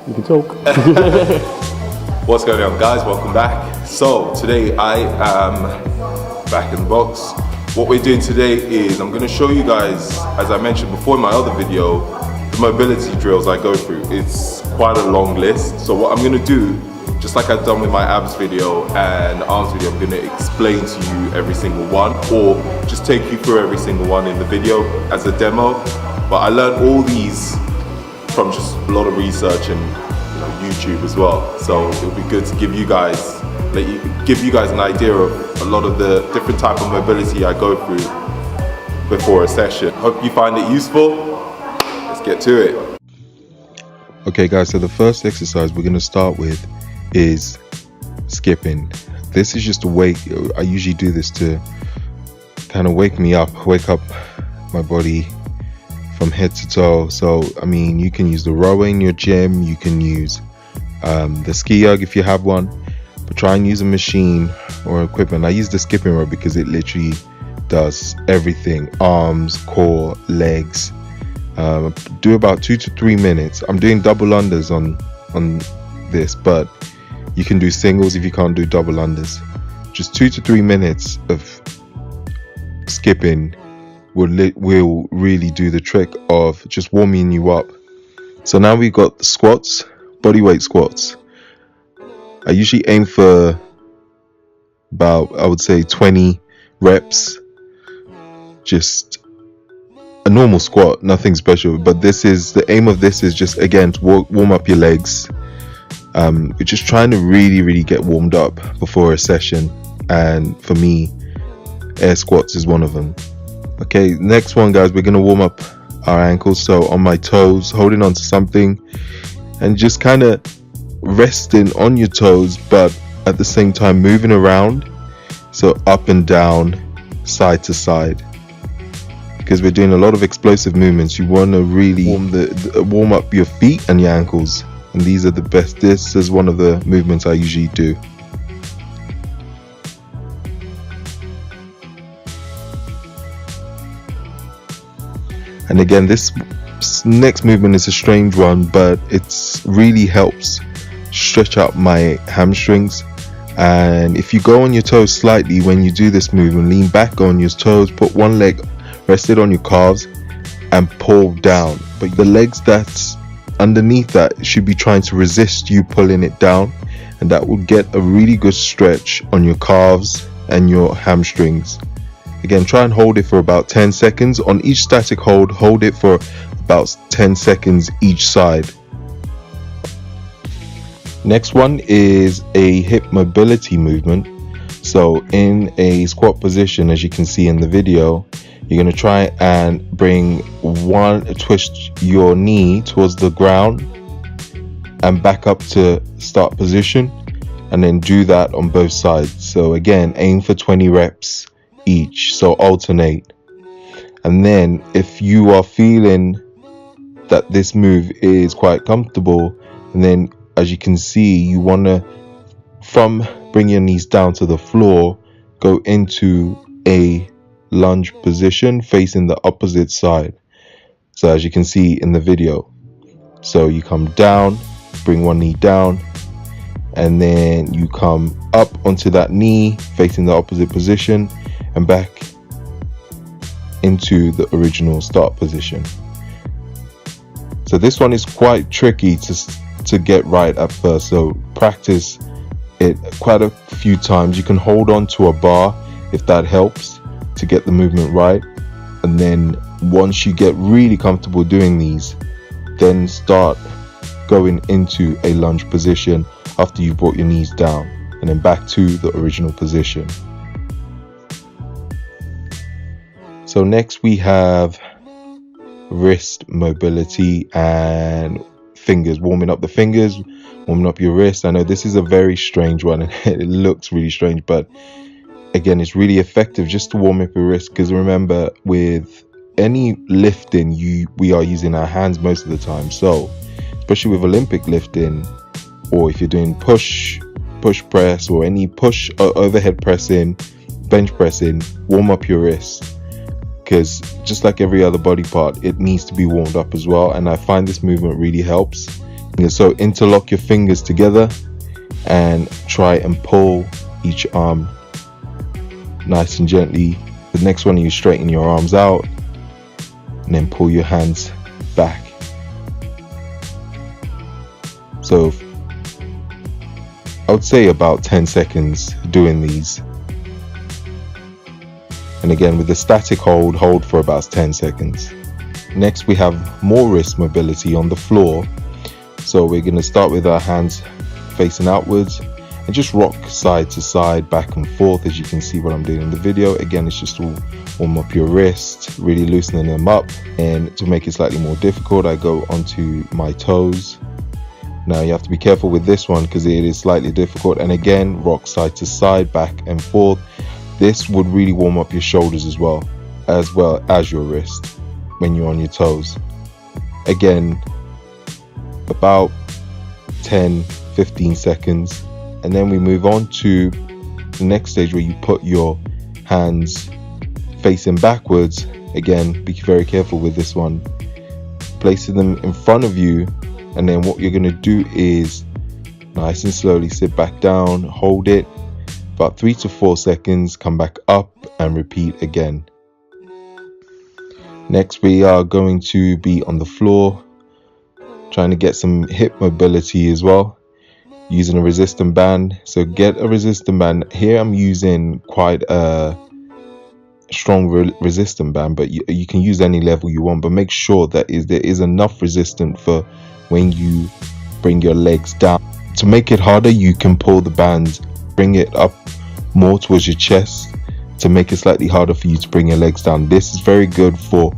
You can talk. What's going on, guys? Welcome back. So today I am back in the box. What we're doing today is I'm going to show you guys, as I mentioned before in my other video, the mobility drills I go through. It's quite a long list. So what I'm going to do, just like I've done with my abs video and arms video, I'm going to explain to you every single one, or just take you through every single one in the video as a demo. But I learned all these from just a lot of research and YouTube as well. So it would be good to give you guys an idea of a lot of the different type of mobility I go through before a session. Hope you find it useful. Let's get to it. Okay guys, so the first exercise we're going to start with is skipping. This is just a I usually do this to kind of wake up my body from head to toe. So I mean, you can use the rower in your gym, you can use the ski erg if you have one, but try and use a machine or equipment. I use the skipping rope because it literally does everything: arms, core, legs. Do about 2 to 3 minutes. I'm doing double unders on this, but you can do singles if you can't do double unders. Just 2 to 3 minutes of skipping will really do the trick of just warming you up. So now we've got the squats, bodyweight squats. I usually aim for about, I would say, 20 reps. Just a normal squat, nothing special. But the aim of this is just, again, to warm up your legs. We're just trying to really get warmed up before a session, and for me, air squats is one of them. Okay, next one, guys, we're going to warm up our ankles. So on my toes, holding on to something and just kind of resting on your toes, but at the same time moving around. So up and down, side to side, because we're doing a lot of explosive movements. You want to really warm up your feet and your ankles, and these are the best. This is one of the movements I usually do. And again, this next movement is a strange one, but it really helps stretch out my hamstrings. And if you go on your toes slightly when you do this movement, lean back on your toes, put one leg rested on your calves and pull down. But the legs that's underneath that should be trying to resist you pulling it down, and that will get a really good stretch on your calves and your hamstrings. Again, try and hold it for about 10 seconds on each static hold. Hold it for about 10 seconds each side. Next one is a hip mobility movement. So in a squat position, as you can see in the video, you're going to try and twist your knee towards the ground and back up to start position, and then do that on both sides. So again, aim for 20 reps each, so alternate. And then if you are feeling that this move is quite comfortable, and then as you can see, you want to, from bring your knees down to the floor, go into a lunge position facing the opposite side. So as you can see in the video, so you come down, bring one knee down, and then you come up onto that knee facing the opposite position and back into the original start position. So this one is quite tricky to get right at first, so practice it quite a few times. You can hold on to a bar if that helps to get the movement right, and then once you get really comfortable doing these, then start going into a lunge position after you've brought your knees down, and then back to the original position. So next we have wrist mobility and fingers, warming up the fingers, warming up your wrist. I know this is a very strange one and it looks really strange, but again, it's really effective just to warm up your wrist, because remember, with any lifting, we are using our hands most of the time. So especially with Olympic lifting, or if you're doing push press or any push overhead pressing, bench pressing, warm up your wrist, because just like every other body part, it needs to be warmed up as well. And I find this movement really helps. So interlock your fingers together and try and pull each arm nice and gently. The next one, you straighten your arms out and then pull your hands back. So I would say about 10 seconds doing these. And again, with the static hold for about 10 seconds. Next, we have more wrist mobility on the floor. So we're going to start with our hands facing outwards and just rock side to side, back and forth, as you can see what I'm doing in the video. Again, it's just to warm up your wrists, really loosening them up. And to make it slightly more difficult, I go onto my toes. Now you have to be careful with this one because it is slightly difficult. And again, rock side to side, back and forth. This would really warm up your shoulders as well as your wrist when you're on your toes. Again, about 10-15 seconds, and then we move on to the next stage where you put your hands facing backwards. Again, be very careful with this one, placing them in front of you, and then what you're going to do is nice and slowly sit back down, hold it about 3 to 4 seconds, come back up and repeat again. Next, we are going to be on the floor, trying to get some hip mobility as well, using a resistance band. So get a resistance band. Here I'm using quite a strong resistance band, but you can use any level you want, but make sure that there is enough resistance for when you bring your legs down. To make it harder, you can pull the band, bring it up more towards your chest to make it slightly harder for you to bring your legs down. This is very good for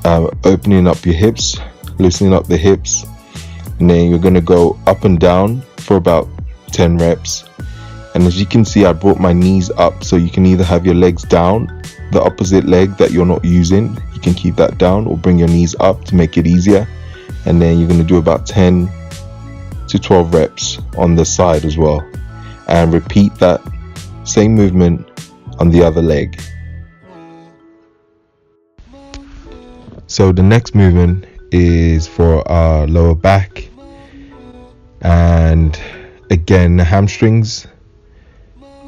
opening up your hips, loosening up the hips, and then you're going to go up and down for about 10 reps. And as you can see, I brought my knees up, so you can either have your legs down, the opposite leg that you're not using, you can keep that down, or bring your knees up to make it easier. And then you're going to do about 10 to 12 reps on the side as well, and repeat that same movement on the other leg. So the next movement is for our lower back, and again, the hamstrings.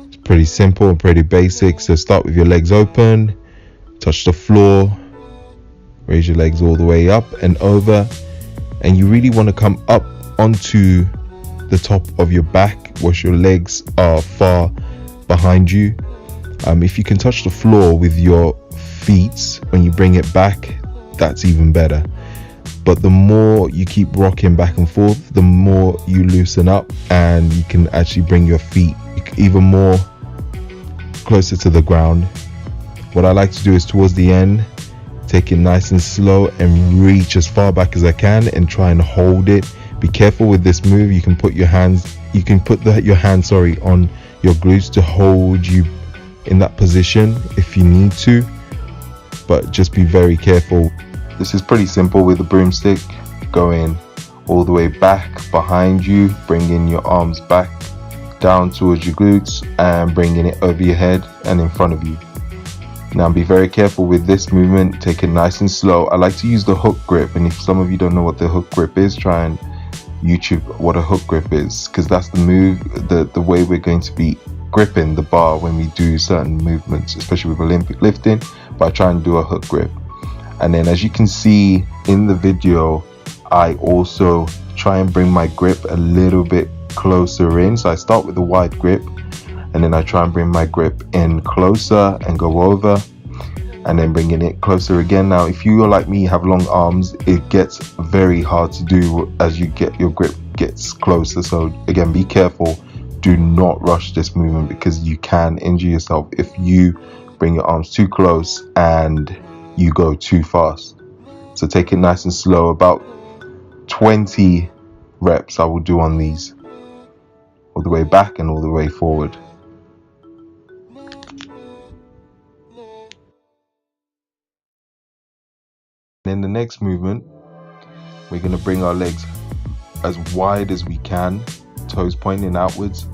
It's pretty simple and pretty basic. So start with your legs open, touch the floor, raise your legs all the way up and over, and you really want to come up onto the top of your back where your legs are far behind you. If you can touch the floor with your feet when you bring it back, that's even better. But the more you keep rocking back and forth, the more you loosen up, and you can actually bring your feet even more closer to the ground. What I like to do is towards the end, take it nice and slow and reach as far back as I can and try and hold it. Be careful with this move. You can put your hands, your hand on your glutes to hold you in that position if you need to, but just be very careful. This is pretty simple with the broomstick, going all the way back behind you, bringing your arms back down towards your glutes and bringing it over your head and in front of you. Now be very careful with this movement, take it nice and slow. I like to use the hook grip, and if some of you don't know what the hook grip is, try and YouTube what a hook grip is, because that's the move, the way we're going to be gripping the bar when we do certain movements, especially with Olympic lifting, by trying to do a hook grip. And then as you can see in the video, I also try and bring my grip a little bit closer in. So I start with the wide grip, and then I try and bring my grip in closer and go over, and then bringing it closer again. Now if you are like me, have long arms, it gets very hard to do as you get your grip gets closer. So again, be careful, do not rush this movement, because you can injure yourself if you bring your arms too close and you go too fast. So take it nice and slow. About 20 reps I will do on these, all the way back and all the way forward. In the next movement, we're going to bring our legs as wide as we can, toes pointing outwards.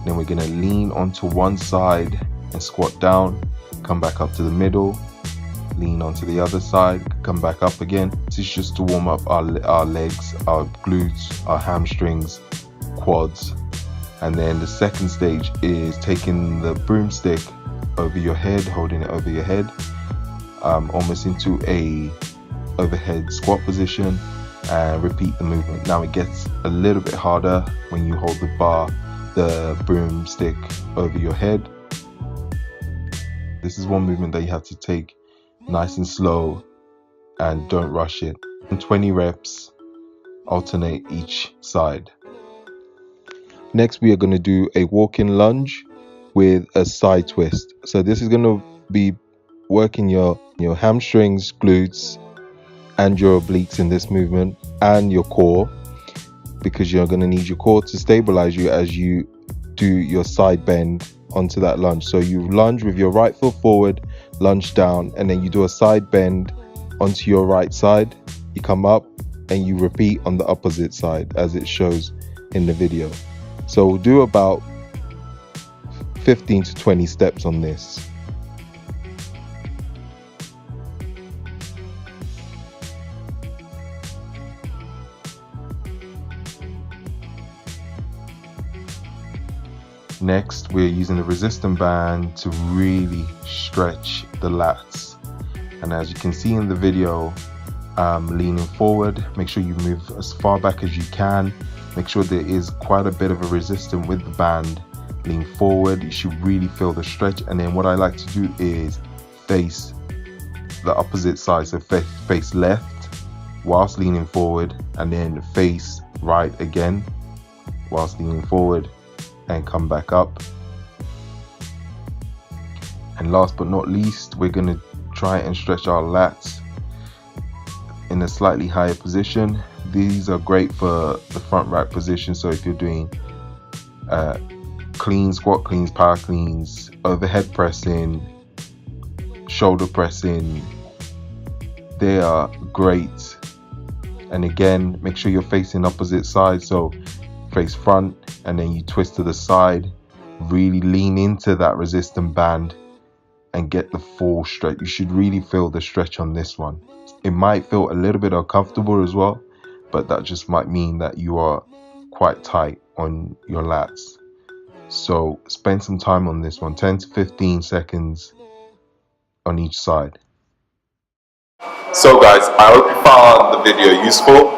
Then we're going to lean onto one side and squat down, come back up to the middle, lean onto the other side, come back up again. So is just to warm up our legs, our glutes, our hamstrings, quads. And then the second stage is taking the broomstick over your head, holding it over your head, almost into a overhead squat position, and repeat the movement. Now it gets a little bit harder when you hold the broomstick over your head. This is one movement that you have to take nice and slow and don't rush it. And 20 reps, alternate each side. Next, we are going to do a walk-in lunge with a side twist. So this is going to be working your hamstrings, glutes, and your obliques in this movement, and your core, because you're going to need your core to stabilize you as you do your side bend onto that lunge. So you lunge with your right foot forward, lunge down, and then you do a side bend onto your right side. You come up and you repeat on the opposite side as it shows in the video. So we'll do about 15 to 20 steps on this. Next, we're using the resistance band to really stretch the lats. And as you can see in the video, leaning forward, make sure you move as far back as you can. Make sure there is quite a bit of a resistance with the band. Lean forward, you should really feel the stretch. And then what I like to do is face the opposite side, so face left whilst leaning forward, and then face right again whilst leaning forward, and come back up. And last but not least, we're going to try and stretch our lats in a slightly higher position. These are great for the front rack position. So if you're doing clean, squat cleans, power cleans, overhead pressing, shoulder pressing, they are great. And again, make sure you're facing opposite sides. So face front, and then you twist to the side. Really lean into that resistance band and get the full stretch. You should really feel the stretch on this one. It might feel a little bit uncomfortable as well, but that just might mean that you are quite tight on your lats. So spend some time on this one, 10 to 15 seconds on each side. So guys, I hope you found the video useful.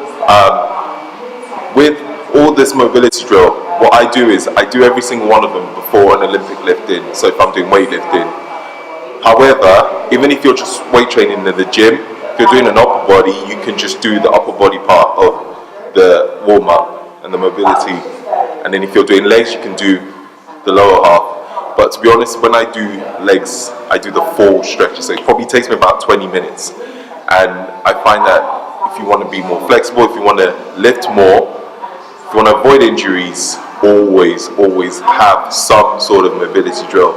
With all this mobility drill, what I do is I do every single one of them before an Olympic lifting. So if I'm doing weightlifting. However, even if you're just weight training in the gym, if you're doing an upper body, you can just do the upper body part of the warm up and the mobility. And then if you're doing legs, you can do the lower half. But to be honest, when I do legs, I do the full stretch. So it probably takes me about 20 minutes. And I find that if you want to be more flexible, if you want to lift more, if you want to avoid injuries, always have some sort of mobility drill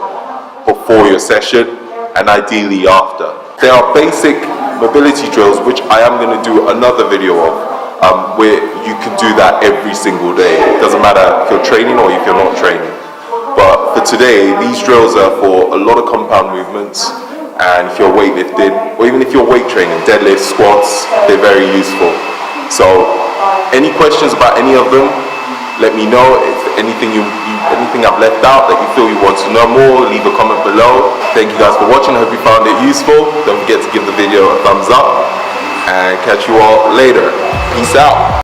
before your session, and ideally after. There are basic mobility drills which I am going to do another video of, where you can do that every single day. It doesn't matter if you're training or if you're not training. But for today, these drills are for a lot of compound movements, and if you're weightlifting, or even if you're weight training, deadlifts, squats, they're very useful. So any questions about any of them, let me know. If anything anything I've left out that you feel you want to know more, leave a comment below. Thank you guys for watching. I hope you found it useful. Don't forget to give the video a thumbs up, and catch you all later. Peace out.